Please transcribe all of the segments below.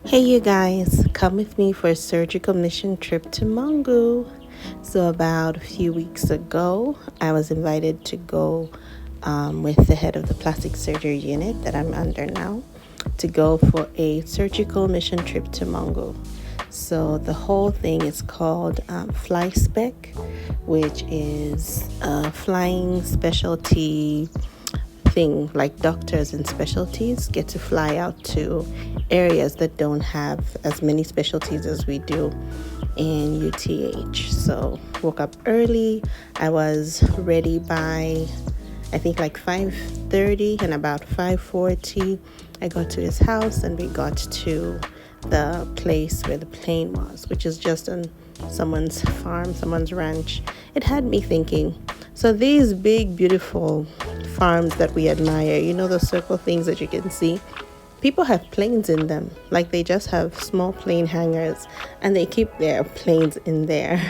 Hey you guys, come with me for a surgical mission trip to Mongu. So about a few weeks ago, I was invited to go with the head of the plastic surgery unit that I'm under now to go for a surgical mission trip to Mongu. So the whole thing is called FlySpec, which is a flying specialty thing. Like doctors and specialties get to fly out to areas that don't have as many specialties as we do in UTH. So woke up early. I was ready by I think like 5:30, and about 5:40 I got to his house and we got to the place where the plane was, which is just on someone's farm, someone's ranch. It had me thinking, so these big beautiful farms that we admire, the circle things that you can see, people have planes in them. Like they just have small plane hangars and they keep their planes in there.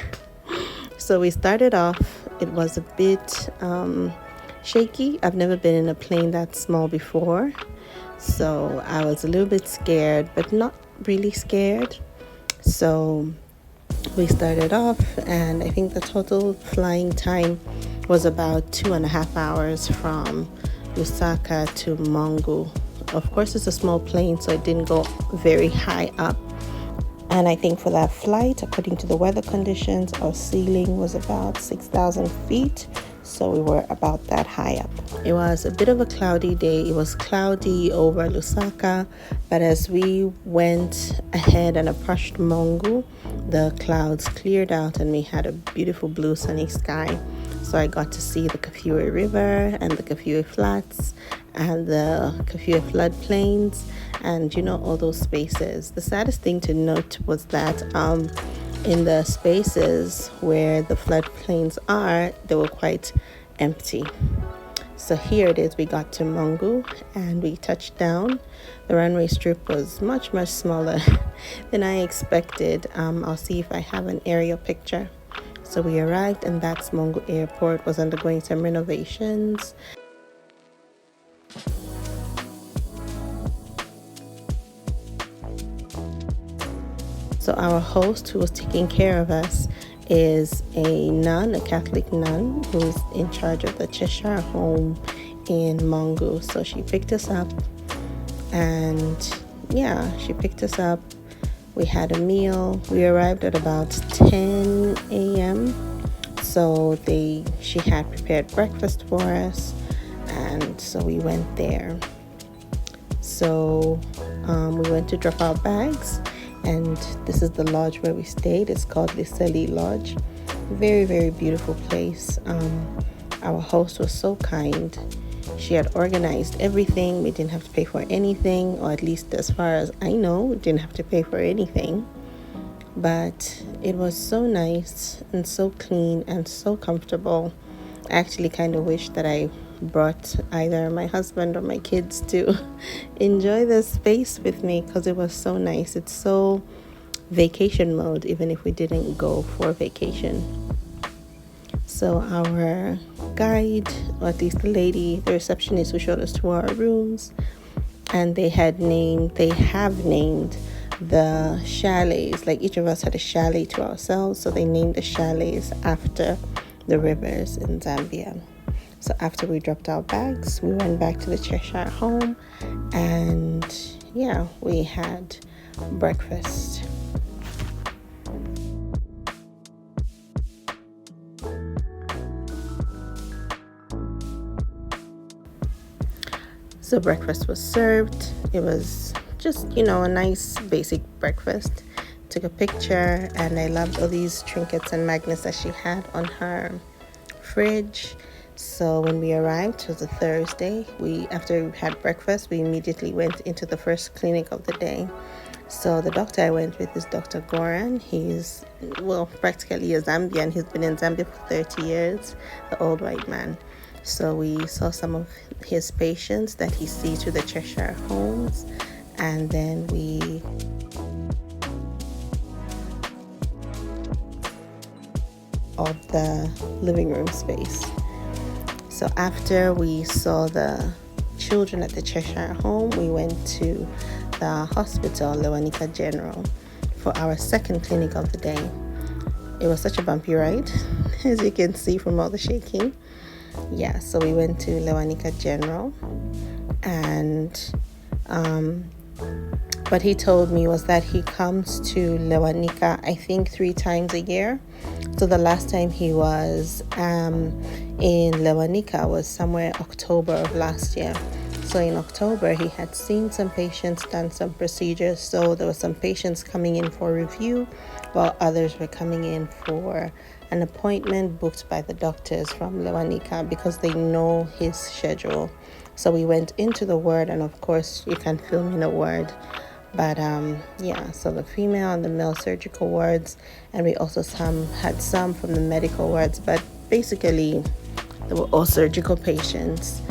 So we started off, it was a bit shaky. I've never been in a plane that small before. So I was a little bit scared, but not really scared. So we started off, and I think the total flying time was about 2.5 hours from Lusaka to Mongu. Of course, it's a small plane, so it didn't go very high up. And I think for that flight, according to the weather conditions, our ceiling was about 6,000 feet. So we were about that high up. It was a bit of a cloudy day. It was cloudy over Lusaka, but as we went ahead and approached Mongu, the clouds cleared out and we had a beautiful blue sunny sky. So I got to see the Kafue River and the Kafue Flats and the Kafue floodplains and all those spaces. The saddest thing to note was that in the spaces where the floodplains are, they were quite empty. So here it is, we got to Mongu and we touched down. The runway strip was much smaller than I expected. I'll see if I have an aerial picture. So we arrived, and that's Mongu Airport, was undergoing some renovations. So our host who was taking care of us is a nun, a Catholic nun, who's in charge of the Cheshire home in Mongu. So she picked us up, and she picked us up. We had a meal. We arrived at about 10 a.m. So she had prepared breakfast for us, and so we went there. So we went to drop our bags, and this is the lodge where we stayed. It's called Liseli Lodge. Very beautiful place. Our host was so kind. She had organized everything. We didn't have to pay for anything, or at least as far as I know, we didn't have to pay for anything. But it was so nice and so clean and so comfortable. I actually kind of wish that I brought either my husband or my kids to enjoy the space with me, because it was so nice. It's so vacation mode, even if we didn't go for vacation. So our guide, or at least the receptionist who showed us to our rooms, and they have named the chalets, like each of us had a chalet to ourselves, so they named the chalets after the rivers in Zambia. So after we dropped our bags, we went back to the Cheshire home, and we had breakfast. So breakfast was served. It was just, a nice basic breakfast. Took a picture, and I loved all these trinkets and magnets that she had on her fridge. So when we arrived, it was a Thursday. After we had breakfast, we immediately went into the first clinic of the day. So the doctor I went with is Dr. Goran. He's, practically a Zambian. He's been in Zambia for 30 years, the old white man. So we saw some of his patients that he sees to the Cheshire homes, and then we of the living room space. So after we saw the children at the Cheshire home, we went to the hospital, Lewanika General, for our second clinic of the day. It was such a bumpy ride, as you can see from all the shaking. Yeah, so we went to Lewanika General, and what he told me was that he comes to Lewanika, I think 3 times a year. So the last time he was in Lewanika was somewhere October of last year. So in October, he had seen some patients, done some procedures. So there were some patients coming in for review, while others were coming in for an appointment booked by the doctors from Lewanika because they know his schedule. So we went into the ward, and of course, you can film in a ward. But yeah, so the female and the male surgical wards, and we also had some from the medical wards, but basically they were all surgical patients.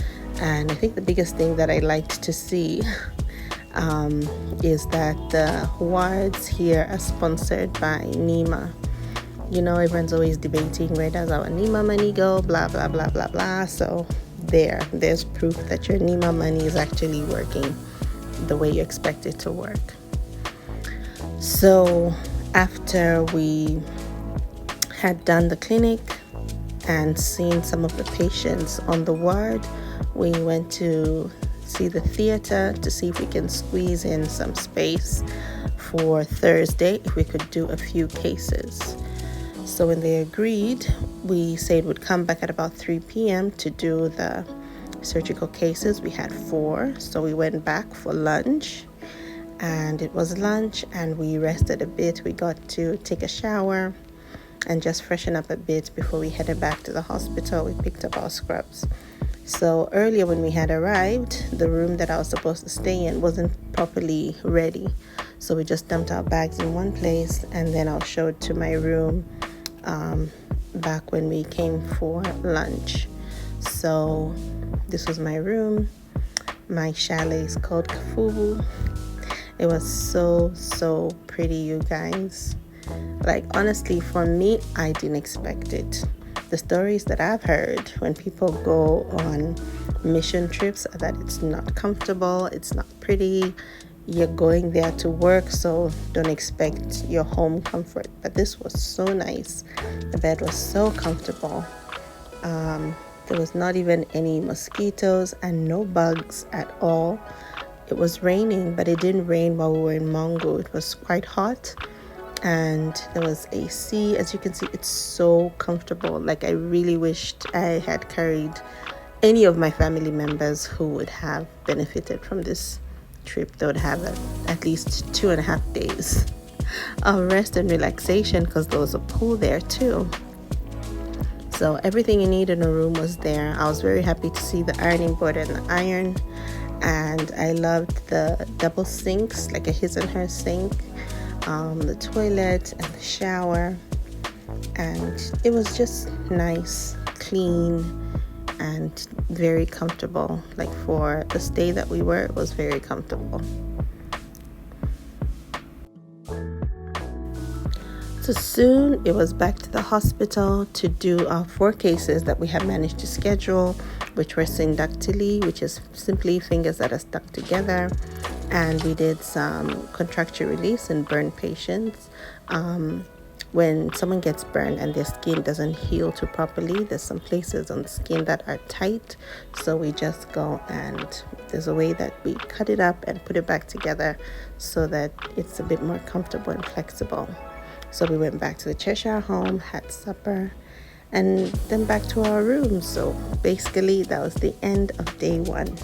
And I think the biggest thing that I liked to see is that the wards here are sponsored by NEMA. You know, everyone's always debating, where does our NEMA money go, blah blah blah blah blah. So there's proof that your NEMA money is actually working the way you expect it to work. So after we had done the clinic and seen some of the patients on the ward, we went to see the theater to see if we can squeeze in some space for Thursday, if we could do a few cases. So when they agreed, we said we'd come back at about 3 p.m. to do the surgical cases. We had 4, so we went back for lunch, and it was lunch, and we rested a bit. We got to take a shower and just freshen up a bit before we headed back to the hospital. We picked up our scrubs. So earlier when we had arrived, the room that I was supposed to stay in wasn't properly ready, so we just dumped our bags in one place, and then I showed to my room back when we came for lunch. So this was my room. My chalet is called Kafubu. It was so pretty, you guys. Like, honestly, for me, I didn't expect it. The stories that I've heard when people go on mission trips are that it's not comfortable, it's not pretty. You're going there to work, so don't expect your home comfort. But this was so nice. The bed was so comfortable. There was not even any mosquitoes and no bugs at all. It was raining, but it didn't rain while we were in Mongu. It was quite hot, and there was AC. As you can see, it's so comfortable. Like, I really wished I had carried any of my family members who would have benefited from this trip. They would have at least 2.5 days of rest and relaxation, because there was a pool there too. So everything you need in a room was there. I was very happy to see the ironing board and the iron, and I loved the double sinks, like a his and her sink, the toilet and the shower, and it was just nice, clean, and very comfortable. Like, for the stay that we were, it was very comfortable. So soon it was back to the hospital to do our 4 cases that we had managed to schedule, which were syndactyly, which is simply fingers that are stuck together, and we did some contracture release in burn patients. When someone gets burned and their skin doesn't heal too properly, there's some places on the skin that are tight, so we just go and there's a way that we cut it up and put it back together so that it's a bit more comfortable and flexible. So we went back to the Cheshire home, had supper, and then back to our room. So basically that was the end of day 1.